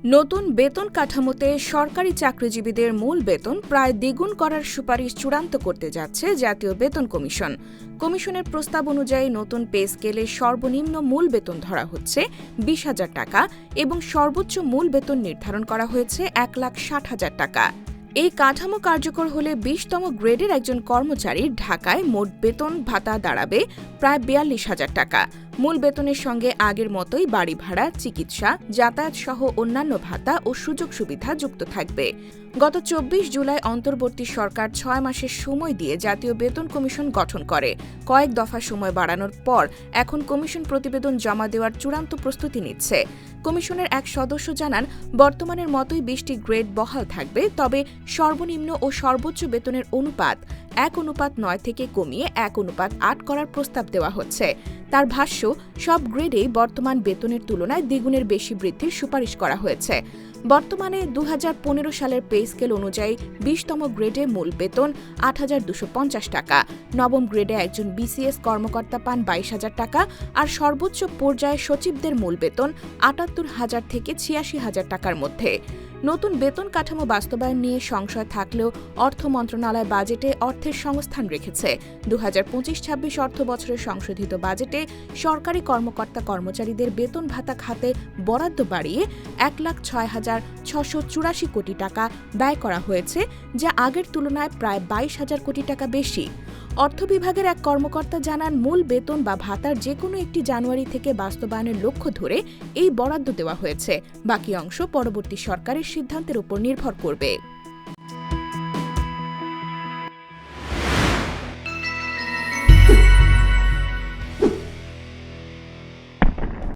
নতুন বেতন কাঠামোতে সরকারি চাকরিজীবীদের মূল বেতন প্রায় দ্বিগুণ করার সুপারিশ চূড়ান্ত করতে যাচ্ছে জাতীয় বেতন কমিশন। কমিশনের প্রস্তাব অনুযায়ী নতুন পে স্কেলে সর্বনিম্ন মূল বেতন ধরা হচ্ছে ২০,০০০ টাকা এবং সর্বোচ্চ মূল বেতন নির্ধারণ করা হয়েছে ১,৬০,০০০ টাকা। এই কাঠামো কার্যকর হলে ২০তম গ্রেডের একজন কর্মচারীর ঢাকায় মোট বেতন ভাতা দাঁড়াবে প্রায় ৪২,০০০ টাকা। মূল বেতনের সঙ্গে আগের মতোই বাড়ি ভাড়া, চিকিৎসা, যাতায়াত সহ অন্যান্য ভাতা ও সুযোগ সুবিধা যুক্ত থাকবে। গত ২৪ জুলাই অন্তর্বর্তী সরকার ৬ মাসের সময় দিয়ে জাতীয় বেতন কমিশন গঠন করে। কয়েক দফা সময় বাড়ানোর পর এখন কমিশন প্রতিবেদন জমা দেওয়ার চূড়ান্ত প্রস্তুতি নিচ্ছে। কমিশনের এক সদস্য জানান, বর্তমানের মতোই ২০টি গ্রেড বহাল থাকবে, তবে সর্বনিম্ন ও সর্বোচ্চ বেতনের অনুপাত ১:৯ থেকে কমিয়ে ১:৮ করার প্রস্তাব দেওয়া হচ্ছে। তার ভাষ্য, সব গ্রেডেই বর্তমান বেতনের তুলনায় দ্বিগুণের বেশি বৃদ্ধির সুপারিশ করা হয়েছে। বর্তমানে ২০১৫ সালের পে স্কেল অনুযায়ী ২০তম গ্রেডে মূল বেতন ৮,২৫০ টাকা, নবম গ্রেডে একজন বিসিএস কর্মকর্তা পান ২২,০০০ টাকা, আর সর্বোচ্চ পর্যায়ে সচিবদের মূল বেতন ৭৮,০০০ থেকে ৮৬,০০০ টাকার মধ্যে। নতুন বেতন কাঠামো বাস্তবায়ন নিয়ে সংশয় থাকলেও অর্থ মন্ত্রণালয় বাজেটে অর্থের সংস্থান রেখেছে। ২০২৫-২৬ অর্থ বছরের সংশোধিত বাজেটে সরকারি কর্মকর্তা-কর্মচারীদের বেতন ভাতা খাতে বরাদ্দ বাড়িয়ে ১,৬৬,৬৮৪ কোটি টাকা ব্যয় করা হয়েছে, যা আগের তুলনায় প্রায় ২২,০০০ কোটি টাকা বেশি। অর্থ বিভাগের এক কর্মকর্তা জানান, মূল বেতন বা ভাতার যেকোনো একটি জানুয়ারি থেকে বাস্তবায়নের লক্ষ্য ধরে এই বরাদ্দ দেওয়া হয়েছে। বাকি অংশ পরবর্তী সরকারের সিদ্ধান্তের উপর নির্ভর করবে।